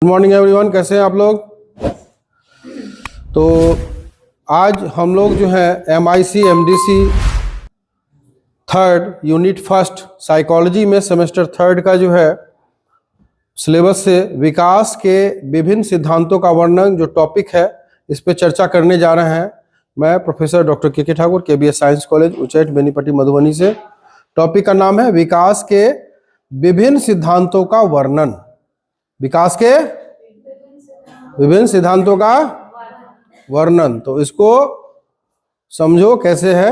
Good morning everyone, कैसे हैं आप लोग। तो आज हम लोग जो है MIC MDC third unit first psychology में सेमेस्टर थर्ड का जो है सिलेबस से विकास के विभिन्न सिद्धांतों का वर्णन जो टॉपिक है इस पे चर्चा करने जा रहे हैं। मैं प्रोफेसर डॉक्टर के Thakur, KBS science college Uchchaith Benipatti Madhubani से। टॉपिक का नाम है विकास के विभिन्न सिद्धांतों का वर्णन। विकास के विभिन्न सिद्धांतों का वर्णन। तो इसको समझो कैसे है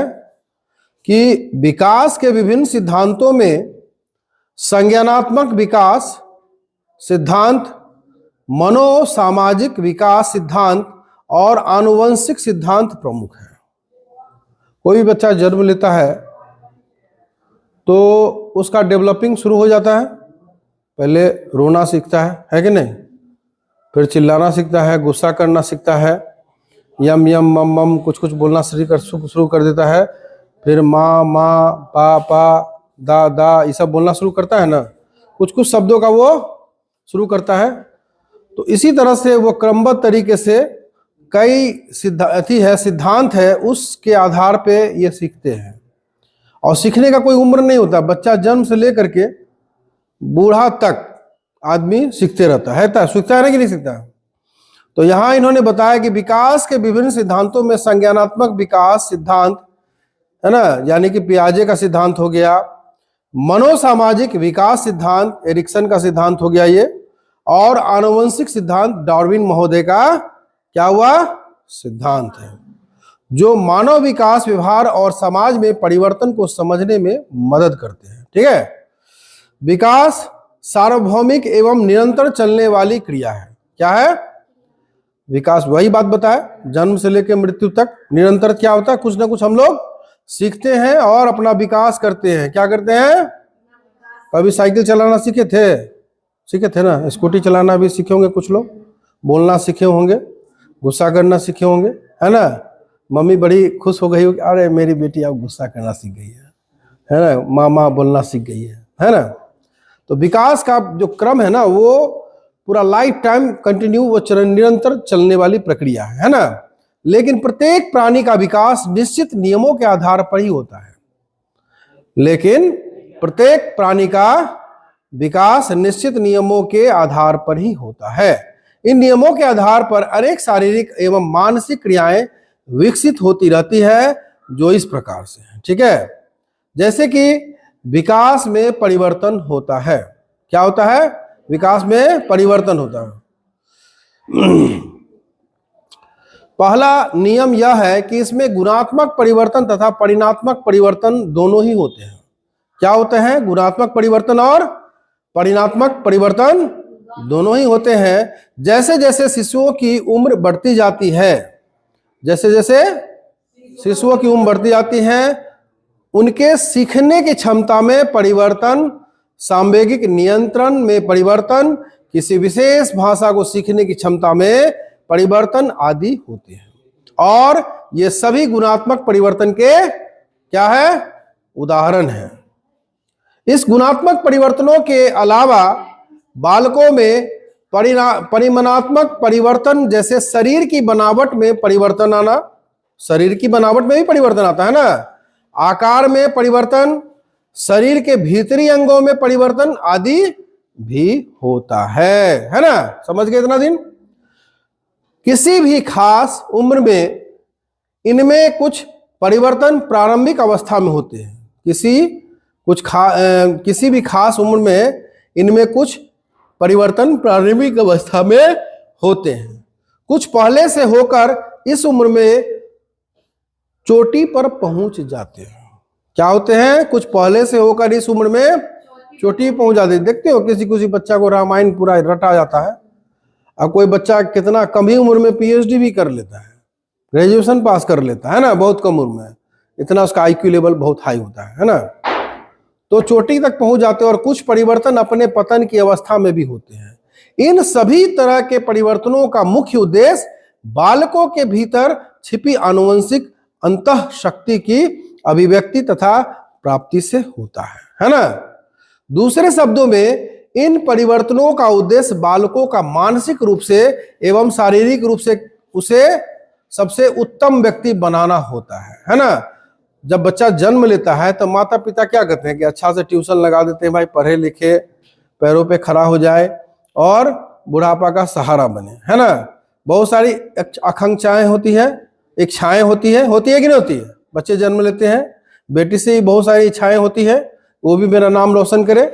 कि विकास के विभिन्न सिद्धांतों में संज्ञानात्मक विकास सिद्धांत, मनोसामाजिक विकास सिद्धांत और आनुवंशिक सिद्धांत प्रमुख है। कोई भी बच्चा जन्म लेता है तो उसका डेवलपिंग शुरू हो जाता है। पहले रोना सीखता है कि नहीं, फिर चिल्लाना सीखता है, गुस्सा करना सीखता है, यम यम मम मम कुछ कुछ बोलना शुरू कर देता है। फिर माँ माँ, पा पा, दा दा ये सब बोलना शुरू करता है ना, कुछ कुछ शब्दों का वो शुरू करता है। तो इसी तरह से वो क्रमबद्ध तरीके से कई सिद्धांत है, उसके आधार पे ये सीखते हैं। और सीखने का कोई उम्र नहीं होता, बच्चा जन्म से लेकर के बूढ़ा तक आदमी सीखते रहता है। सीखता है ना कि नहीं सीखता। तो यहाँ इन्होंने बताया कि विकास के विभिन्न सिद्धांतों में संज्ञानात्मक विकास सिद्धांत है ना, यानी कि पियाजे का सिद्धांत हो गया, मनोसामाजिक विकास सिद्धांत एरिक्सन का सिद्धांत हो गया ये, और आनुवंशिक सिद्धांत डार्विन महोदय का क्या हुआ सिद्धांत है, जो मानव विकास, व्यवहार और समाज में परिवर्तन को समझने में मदद करते हैं। ठीक है। विकास सार्वभौमिक एवं निरंतर चलने वाली क्रिया है। क्या है विकास? वही बात बताया, जन्म से लेकर मृत्यु तक निरंतर क्या होता है, कुछ ना कुछ हम लोग सीखते हैं और अपना विकास करते हैं। क्या करते हैं? कभी साइकिल चलाना सीखे थे ना, स्कूटी चलाना भी सीखे होंगे कुछ लोग, बोलना सीखे होंगे, गुस्सा करना सीखे होंगे, है ना। मम्मी बड़ी खुश हो गई हो कि अरे मेरी बेटी अब गुस्सा करना सीख गई है ना, माँ माँ बोलना सीख गई है ना। तो विकास का जो क्रम है ना वो पूरा लाइफ टाइम कंटिन्यू, वो निरंतर चलने वाली प्रक्रिया है ना। लेकिन प्रत्येक प्राणी का विकास निश्चित नियमों के आधार पर ही होता है। लेकिन प्रत्येक प्राणी का विकास निश्चित नियमों के आधार पर ही होता है। इन नियमों के आधार पर अनेक शारीरिक एवं मानसिक क्रियाएं विकसित होती रहती है, जो इस प्रकार से है। ठीक है। जैसे कि विकास में परिवर्तन होता है। क्या होता है? विकास में परिवर्तन होता है। पहला नियम यह है कि इसमें गुणात्मक परिवर्तन तथा परिणात्मक परिवर्तन दोनों ही होते हैं। क्या होते हैं? गुणात्मक परिवर्तन और परिणात्मक परिवर्तन दोनों ही होते हैं। जैसे जैसे शिशुओं की उम्र बढ़ती जाती है, जैसे जैसे शिशुओं की उम्र बढ़ती जाती है, उनके सीखने की क्षमता में परिवर्तन, सांवेगिक नियंत्रण में परिवर्तन, किसी विशेष भाषा को सीखने की क्षमता में परिवर्तन आदि होते हैं। और ये सभी गुणात्मक परिवर्तन के क्या है? उदाहरण हैं। इस गुणात्मक परिवर्तनों के अलावा बालकों में परिमाणात्मक परिवर्तन, जैसे शरीर की बनावट में परिवर्तन आना, शरीर की बनावट में भी परिवर्तन आता है ना, आकार में परिवर्तन, शरीर के भीतरी अंगों में परिवर्तन आदि भी होता है ना। समझ गए इतना दिन? किसी भी खास उम्र में इनमें कुछ परिवर्तन प्रारंभिक अवस्था में होते हैं। किसी भी खास उम्र में इनमें कुछ परिवर्तन प्रारंभिक अवस्था में होते हैं। कुछ पहले से होकर इस उम्र में चोटी पर पहुंच जाते हैं। क्या होते हैं? कुछ पहले से होकर इस उम्र में चोटी पहुंच जाते हैं। देखते हो किसी किसी बच्चा को रामायण पूरा रटा जाता है, अब कोई बच्चा कितना कम ही उम्र में PhD भी कर लेता है, ग्रेजुएशन पास कर लेता है ना, बहुत कम उम्र में, इतना उसका IQ लेवल बहुत हाई होता है ना। तो चोटी तक पहुंच जाते हैं। और कुछ परिवर्तन अपने पतन की अवस्था में भी होते हैं। इन सभी तरह के परिवर्तनों का मुख्य उद्देश्य बालकों के भीतर छिपी आनुवंशिक अंतः शक्ति की अभिव्यक्ति तथा प्राप्ति से होता है ना। दूसरे शब्दों में इन परिवर्तनों का उद्देश्य बालकों का मानसिक रूप से एवं शारीरिक रूप से उसे सबसे उत्तम व्यक्ति बनाना होता है ना। जब बच्चा जन्म लेता है तो माता पिता क्या करते हैं कि अच्छा से ट्यूशन लगा देते हैं, भाई पढ़े लिखे पैरों पे खड़ा हो जाए और बुढ़ापा का सहारा बने, है ना। बहुत सारी आकांक्षाएं होती है, इच्छाएं होती है कि नहीं होती है। बच्चे जन्म लेते हैं, बेटी से ही बहुत सारी इच्छाएं होती है, वो भी मेरा नाम रोशन करे।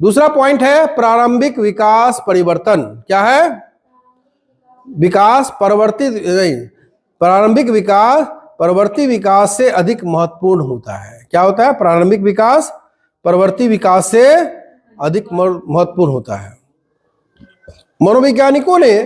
दूसरा पॉइंट है प्रारंभिक विकास परिवर्तन। क्या है? विकास प्रारंभिक विकास परवर्ती विकास से अधिक महत्वपूर्ण होता है। क्या होता है? प्रारंभिक विकास परवर्ती विकास से अधिक महत्वपूर्ण होता है। मनोवैज्ञानिकों ने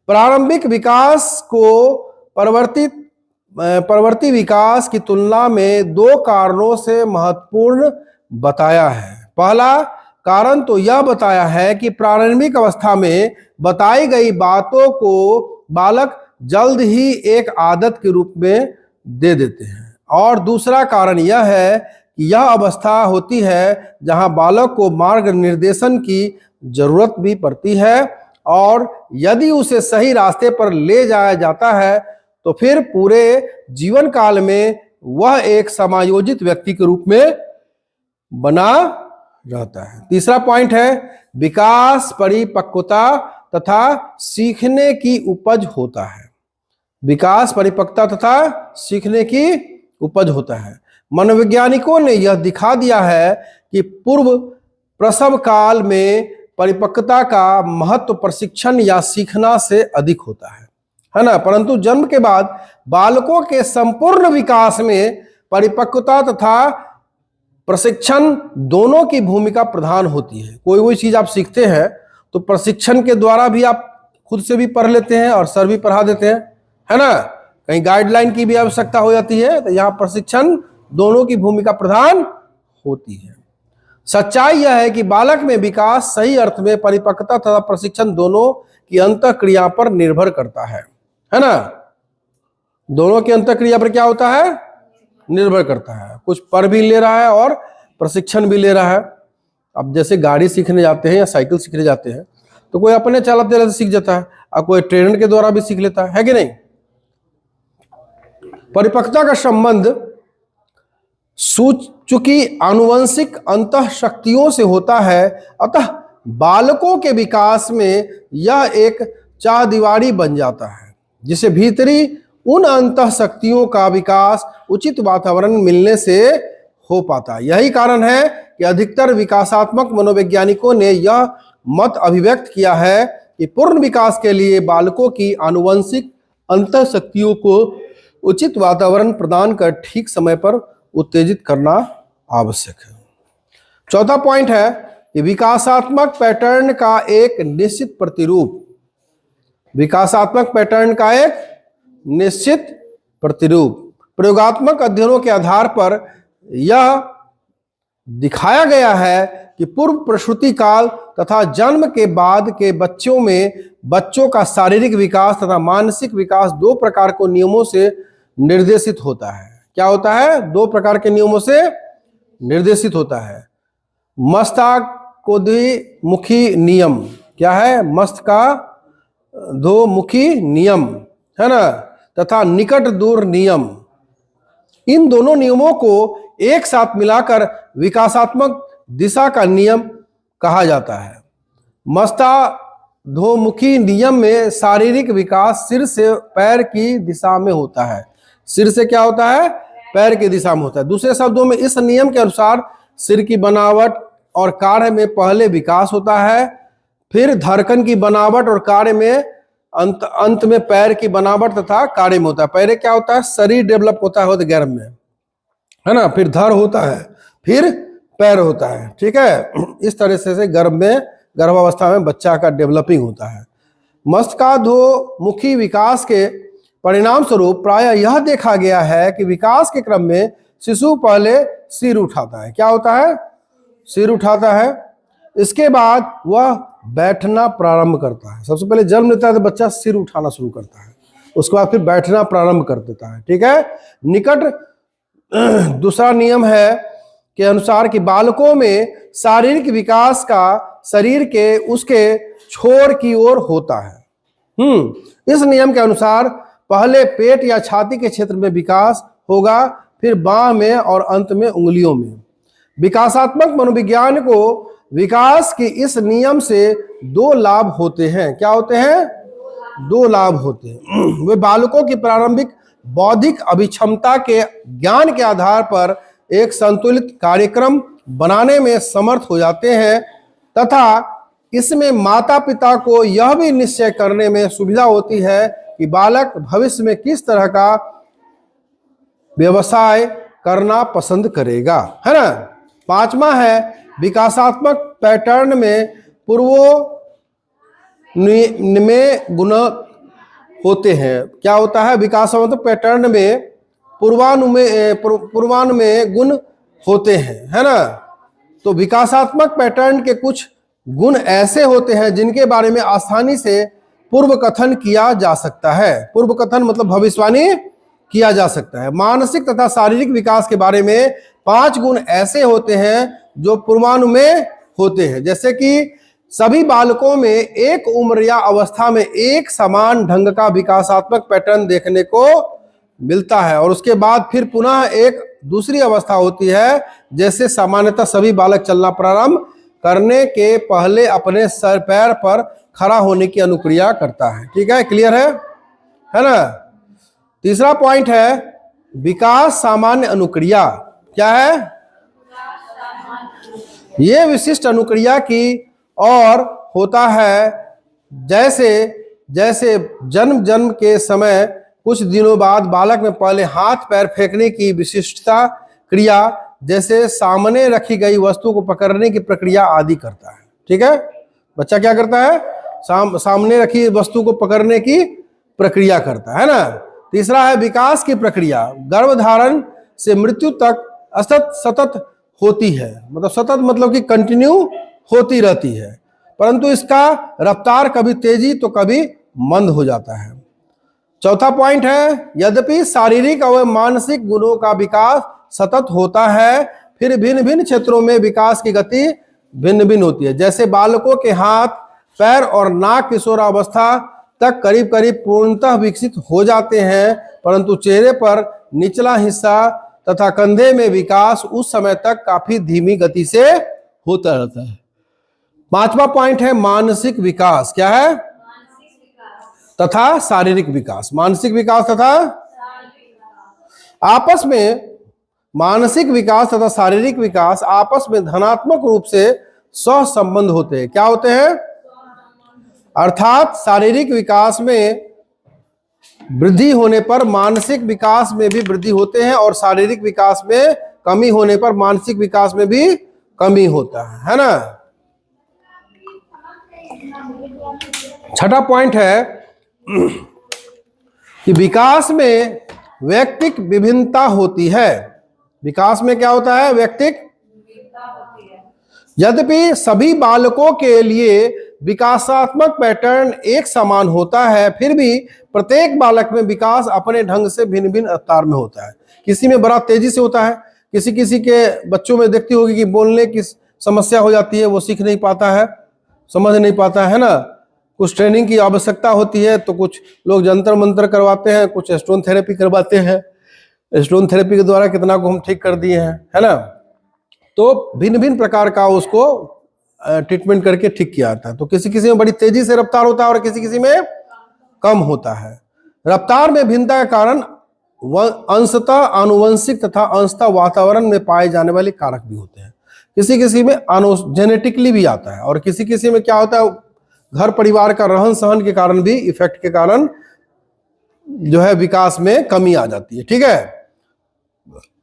प्रारंभिक विकास को परवर्ती विकास की तुलना में दो कारणों से महत्वपूर्ण बताया है। पहला कारण तो यह बताया है कि प्रारंभिक अवस्था में बताई गई बातों को बालक जल्द ही एक आदत के रूप में दे देते हैं, और दूसरा कारण यह है कि यह अवस्था होती है जहां बालक को मार्ग निर्देशन की जरूरत भी पड़ती है, और यदि उसे सही रास्ते पर ले जाया जाता है तो फिर पूरे जीवन काल में वह एक समायोजित व्यक्ति के रूप में बना रहता है। तीसरा पॉइंट है विकास परिपक्वता तथा सीखने की उपज होता है। विकास परिपक्वता तथा सीखने की उपज होता है। मनोवैज्ञानिकों ने यह दिखा दिया है कि पूर्व प्रसव काल में परिपक्वता का महत्व प्रशिक्षण या सीखना से अधिक होता है ना। परंतु जन्म के बाद बालकों के संपूर्ण विकास में परिपक्वता तथा प्रशिक्षण दोनों की भूमिका प्रधान होती है। कोई चीज आप सीखते हैं तो प्रशिक्षण के द्वारा भी आप खुद से भी पढ़ लेते हैं और सर भी पढ़ा देते हैं, है ना। कहीं गाइडलाइन की भी आवश्यकता हो जाती है तो यहाँ प्रशिक्षण दोनों की भूमिका प्रधान होती है। सच्चाई यह है कि बालक में विकास सही अर्थ में परिपक्वता तथा प्रशिक्षण दोनों की अंतःक्रिया पर निर्भर करता है ना। दोनों की अंतःक्रिया पर क्या होता है? निर्भर करता है। कुछ पढ़ भी ले रहा है और प्रशिक्षण भी ले रहा है। अब जैसे गाड़ी सीखने जाते हैं या साइकिल सीखने जाते हैं तो कोई अपने चलाते रहते सीख जाता है और कोई ट्रेनर के द्वारा भी सीख लेता है कि नहीं। परिपक्वता का संबंध चूंकि आनुवंशिक अंतः शक्तियों से होता है, अतः बालकों के विकास में यह एक चारदीवारी बन जाता है जिसे भीतरी उन अंतः शक्तियों का विकास उचित वातावरण मिलने से हो पाता है। यही कारण है कि अधिकतर विकासात्मक मनोवैज्ञानिकों ने यह मत अभिव्यक्त किया है कि पूर्ण विकास के लिए बालकों की आनुवंशिक अंतः शक्तियों को उचित वातावरण प्रदान कर ठीक समय पर उत्तेजित करना आवश्यक है। चौथा पॉइंट है कि विकासात्मक पैटर्न का एक निश्चित प्रतिरूप। विकासात्मक पैटर्न का एक निश्चित प्रतिरूप। प्रयोगात्मक अध्ययनों के आधार पर यह दिखाया गया है कि पूर्व प्रसूति काल तथा जन्म के बाद के बच्चों में बच्चों का शारीरिक विकास तथा मानसिक विकास दो प्रकार के नियमों से निर्देशित होता है। क्या होता है? दो प्रकार के नियमों से निर्देशित होता है। मस्तिष्कोद्मुखी नियम। क्या है? मस्तिष्कोद्मुखी नियम, है ना, तथा निकट दूर नियम। इन दोनों नियमों को एक साथ मिलाकर विकासात्मक दिशा का नियम कहा जाता है। मस्तिष्कोद्मुखी नियम में शारीरिक विकास सिर से पैर की दिशा में होता है। सिर से क्या होता है? पैर की दिशा में होता है। दूसरे शब्दों में इस नियम के अनुसार सिर की बनावट और कार्य में पहले विकास होता है, फिर धड़कन की बनावट और कार्य में अंत में पैर की बनावट तथा कार्य में होता है। पहले क्या होता है? शरीर डेवलप होता है गर्भ में, है ना, फिर धड़ होता है, फिर पैर होता है। ठीक है, इस तरह से गर्भ में, गर्भावस्था में बच्चा का डेवलपिंग होता है। मस्तिष्कोद्मुखी विकास के परिणाम स्वरूप प्रायः यह देखा गया है कि विकास के क्रम में शिशु पहले सिर उठाता है। क्या होता है? सिर उठाता है। इसके बाद वह बैठना प्रारंभ करता है। सबसे पहले जन्म लेता है तो बच्चा सिर उठाना शुरू करता है, उसके बाद फिर बैठना प्रारंभ कर देता है। ठीक है। दूसरा नियम है के अनुसार कि बालकों में शारीरिक विकास का शरीर के उसके छोर की ओर होता है। इस नियम के अनुसार पहले पेट या छाती के क्षेत्र में विकास होगा, फिर बांह में और अंत में उंगलियों में। विकासात्मक मनोविज्ञान को विकास के इस नियम से दो लाभ होते हैं। क्या होते हैं? दो लाभ होते हैं। वे बालकों की प्रारंभिक बौद्धिक अभिक्षमता के ज्ञान के आधार पर एक संतुलित कार्यक्रम बनाने में समर्थ हो जाते हैं तथा इसमें माता पिता को यह भी निश्चय करने में सुविधा होती है कि बालक भविष्य में किस तरह का व्यवसाय करना पसंद करेगा, है ना। पांचवा है विकासात्मक पैटर्न में में गुण होते हैं। क्या होता है? विकासात्मक पैटर्न में पूर्वानुमेय गुण होते हैं, है ना। तो विकासात्मक पैटर्न के कुछ गुण ऐसे होते हैं जिनके बारे में आसानी से पूर्व कथन किया जा सकता है। पूर्व कथन मतलब भविष्यवाणी किया जा सकता है। मानसिक तथा शारीरिक विकास के बारे में 5 गुण ऐसे होते हैं जो पूर्वानुमेय होते हैं, जैसे कि सभी बालकों में एक उम्र या अवस्था में एक समान ढंग का विकासात्मक पैटर्न देखने को मिलता है और उसके बाद फिर पुनः एक दूसरी अवस्था होती है, जैसे सामान्यतः सभी बालक चलना प्रारंभ करने के पहले अपने सर पैर पर खड़ा होने की अनुक्रिया करता है। ठीक है, क्लियर है ना। तीसरा पॉइंट है विकास सामान्य अनुक्रिया। क्या है? ये विशिष्ट अनुक्रिया की और होता है जैसे जैसे जन्म के समय कुछ दिनों बाद बालक में पहले हाथ पैर फेंकने की विशिष्टता क्रिया, जैसे सामने रखी गई वस्तु को पकड़ने की प्रक्रिया आदि करता है। ठीक है, बच्चा क्या करता है? सामने रखी वस्तु को पकड़ने की प्रक्रिया करता है ना। तीसरा है विकास की प्रक्रिया गर्भधारण से मृत्यु तक सतत होती है, मतलब सतत मतलब कि कंटिन्यू होती रहती है, परंतु इसका रफ्तार कभी तेजी तो कभी मंद हो जाता है। चौथा पॉइंट है यद्यपि शारीरिक और मानसिक गुणों का विकास सतत होता है, फिर भिन्न भिन्न क्षेत्रों में विकास की गति भिन्न भिन्न होती है। जैसे बालकों के हाथ पैर और नाक किशोरावस्था तक करीब करीब पूर्णतः विकसित हो जाते हैं, परंतु चेहरे पर निचला हिस्सा तथा कंधे में विकास उस समय तक काफी धीमी गति से होता रहता है। पांचवा पॉइंट है मानसिक विकास। क्या है? तथा शारीरिक विकास। मानसिक विकास तथा आपस में मानसिक विकास तथा शारीरिक विकास आपस में धनात्मक रूप से सहसंबंध होते हैं। क्या होते हैं? अर्थात शारीरिक विकास में वृद्धि होने पर मानसिक विकास में भी वृद्धि होते हैं और शारीरिक विकास में कमी होने पर मानसिक विकास में भी कमी होता है ना। छठा पॉइंट है कि विकास में व्यक्तिक विभिन्नता होती है। विकास में क्या होता है? व्यक्तिक। यद्यपि सभी बालकों के लिए विकासात्मक पैटर्न एक समान होता है, फिर भी प्रत्येक बालक में विकास अपने ढंग से भिन्न भिन्न रफ्तार में होता है। किसी में बड़ा तेजी से होता है, किसी के बच्चों में देखती होगी कि बोलने की समस्या हो जाती है, वो सीख नहीं पाता है, समझ नहीं पाता है ना। कुछ ट्रेनिंग की आवश्यकता होती है तो कुछ लोग जंतर मंतर करवाते हैं, कुछ स्टोन थेरेपी करवाते हैं। स्टोन थेरेपी के द्वारा कितना को हम ठीक कर दिए हैं, है ना। तो भिन्न भिन्न प्रकार का उसको ट्रीटमेंट करके ठीक किया जाता है। तो किसी किसी में बड़ी तेजी से रफ्तार होता है और किसी किसी में कम होता है। रफ्तार में भिन्नता के कारण अंशतः आनुवंशिक तथा अंशतः वातावरण में पाए जाने वाले कारक भी होते हैं। किसी किसी में जेनेटिकली भी आता है और किसी किसी में क्या होता है, घर परिवार का रहन सहन के कारण भी, इफेक्ट के कारण जो है विकास में कमी आ जाती है। ठीक है।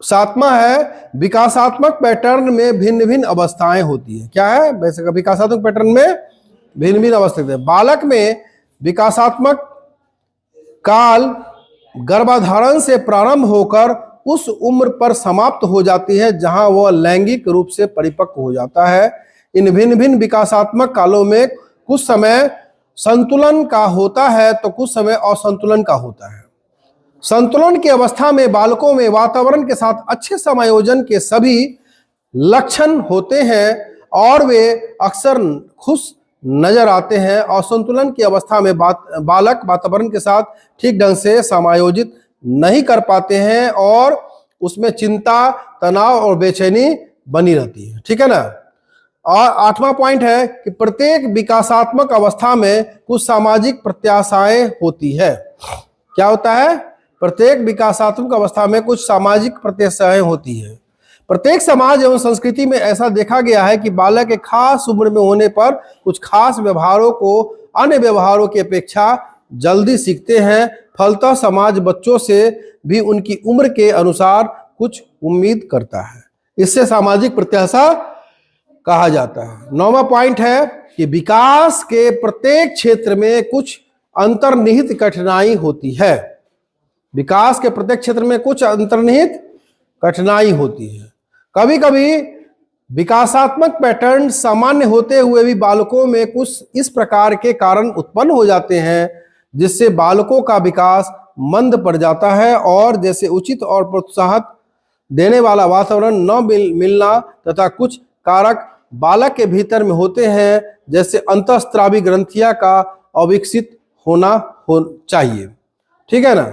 सातवां है विकासात्मक पैटर्न में भिन्न भिन्न अवस्थाएं होती है। क्या है? वैसे विकासात्मक पैटर्न में भिन्न भिन्न अवस्थाएं है। बालक में विकासात्मक काल गर्भाधारण से प्रारंभ होकर उस उम्र पर समाप्त हो जाती है जहां वह लैंगिक रूप से परिपक्व हो जाता है। इन भिन्न भिन्न विकासात्मक कालों में कुछ समय संतुलन का होता है तो कुछ समय असंतुलन का होता है। संतुलन की अवस्था में बालकों में वातावरण के साथ अच्छे समायोजन के सभी लक्षण होते हैं और वे अक्सर खुश नजर आते हैं। असंतुलन की अवस्था में बालक वातावरण के साथ ठीक ढंग से समायोजित नहीं कर पाते हैं और उसमें चिंता, तनाव और बेचैनी बनी रहती है। ठीक है ना। और 8वां पॉइंट है कि प्रत्येक विकासात्मक अवस्था में कुछ सामाजिक प्रत्याशाएं होती है। क्या होता है? प्रत्येक विकासात्मक अवस्था में कुछ सामाजिक प्रत्याशाएं होती है। प्रत्येक समाज एवं संस्कृति में ऐसा देखा गया है कि बालक एक खास उम्र में होने पर कुछ खास व्यवहारों को अन्य व्यवहारों की अपेक्षा जल्दी सीखते हैं। फलतः समाज बच्चों से भी उनकी उम्र के अनुसार कुछ उम्मीद करता है। इससे सामाजिक प्रत्याशा कहा जाता है। 9वां पॉइंट है कि विकास के प्रत्येक क्षेत्र में कुछ अंतर्निहित कठिनाई होती है। विकास के प्रत्येक क्षेत्र में कुछ अंतर्निहित कठिनाई होती है। कभी कभी विकासात्मक पैटर्न सामान्य होते हुए भी बालकों में कुछ इस प्रकार के कारण उत्पन्न हो जाते हैं जिससे बालकों का विकास मंद पड़ जाता है और जैसे उचित और प्रोत्साहन देने वाला वातावरण न मिलना तथा कुछ कारक बालक के भीतर में होते हैं जैसे अंतःस्रावी ग्रंथियां का अविकसित होना चाहिए। ठीक है ना।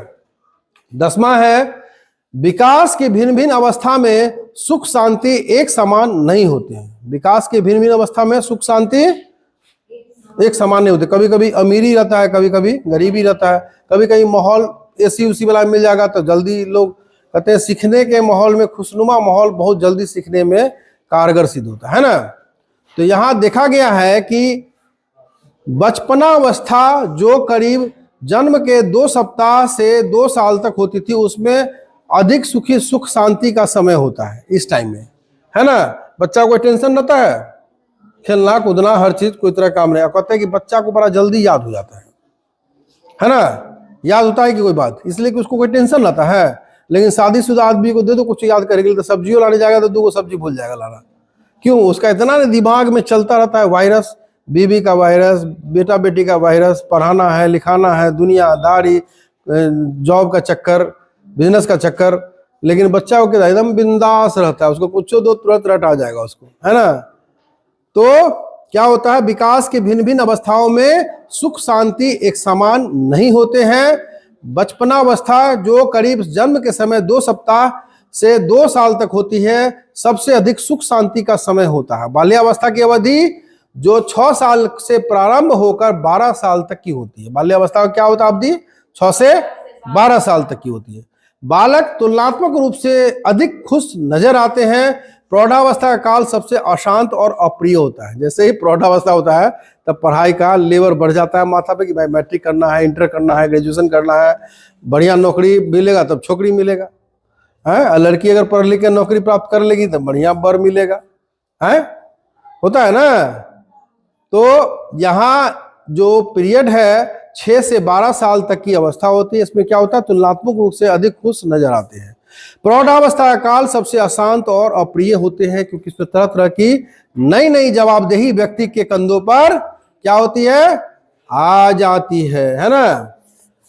10वां है विकास की भिन्न भिन्न अवस्था में सुख शांति एक समान नहीं होते हैं। विकास की भिन्न भिन्न अवस्था में सुख शांति एक समान नहीं होते। कभी कभी अमीरी रहता है, कभी कभी गरीबी रहता है, कभी कभी माहौल एसी उसी वाला मिल जाएगा तो जल्दी लोग कहते हैं सीखने के माहौल में, खुशनुमा माहौल बहुत जल्दी सीखने में कारगर सिद्ध होता है ना। तो यहां देखा गया है कि बचपनावस्था जो करीब जन्म के 2 सप्ताह से 2 साल तक होती थी उसमें अधिक सुख शांति का समय होता है इस टाइम में, है ना। बच्चा को टेंशन रहता है, खेलना कूदना हर चीज, कोई तरह काम नहीं। कहते हैं कि बच्चा को बड़ा जल्दी याद हो जाता है ना। याद होता है कि कोई बात, इसलिए कि उसको कोई टेंशन रहता है। लेकिन शादीशुदा आदमी को दे दो कुछ याद करेगी तो सब्जियों लाने जाएगा तो 2 सब्जी भूल जाएगा लाना। क्यों? उसका इतना दिमाग में चलता रहता है वायरस, बीवी का वायरस, बेटा बेटी का वायरस, पढ़ाना है, लिखाना है, दुनियादारी, जॉब का चक्कर, बिजनेस का चक्कर। लेकिन बच्चा को एकदम बिंदास रहता है, उसको कुछ दो तुरंत रट आ जाएगा उसको, है ना। तो क्या होता है, विकास की भिन्न भिन्न अवस्थाओं में सुख शांति एक समान नहीं होते हैं। बचपनावस्था जो करीब जन्म के समय 2 सप्ताह से 2 साल तक होती है सबसे अधिक सुख शांति का समय होता है। बाल्यावस्था की अवधि जो 6 साल से प्रारंभ होकर 12 साल तक की होती है। बाल्यावस्था का क्या होता है अवधि? 6 से 12 साल तक की होती है। बालक तुलनात्मक रूप से अधिक खुश नजर आते हैं। प्रौढ़ावस्था का काल सबसे अशांत और अप्रिय होता है। जैसे ही प्रौढ़ावस्था होता है तब पढ़ाई का लेवल बढ़ जाता है माथा पे कि भाई मैट्रिक करना है, इंटर करना है, ग्रेजुएशन करना है, बढ़िया नौकरी मिलेगा तब छोकरी मिलेगा, है। लड़की अगर पढ़ लिख के नौकरी प्राप्त कर लेगी तब बढ़िया बर मिलेगा, है, होता है ना। तो यहाँ जो पीरियड है 6 से 12 साल तक की अवस्था होती है, इसमें क्या होता है, तुलनात्मक रूप से अधिक खुश नजर आते हैं। प्रौढ़ावस्था का काल सबसे अशांत और अप्रिय होते हैं क्योंकि इसमें तरह तरह की नई नई जवाबदेही व्यक्ति के कंधों पर क्या होती है, आ जाती है ना।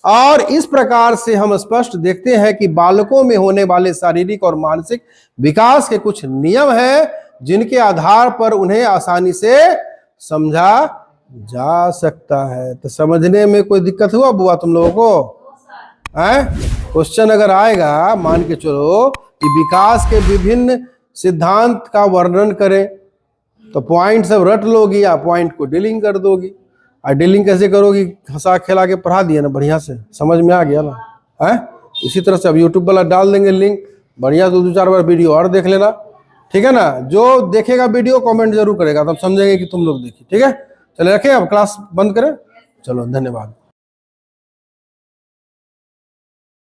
और इस प्रकार से हम स्पष्ट देखते हैं कि बालकों में होने वाले शारीरिक और मानसिक विकास के कुछ नियम हैं जिनके आधार पर उन्हें आसानी से समझा जा सकता है। तो समझने में कोई दिक्कत हुआ बुआ तुम लोगों को? क्वेश्चन अगर आएगा, मान के चलो कि विकास के विभिन्न सिद्धांत का वर्णन करें तो पॉइंट सब रट लोगी या पॉइंट को डीलिंग कर दोगी। और डीलिंग कैसे करोगी? हंसा खेला के पढ़ा दिया ना, बढ़िया से समझ में आ गया ना, है। इसी तरह से अब यूट्यूब वाला डाल देंगे लिंक, बढ़िया 2-4 बार वीडियो और देख लेना, ठीक है ना। जो देखेगा वीडियो कमेंट जरूर करेगा तब समझेंगे कि तुम लोग देखी, ठीक है। चले रखें, अब क्लास बंद करें, चलो धन्यवाद।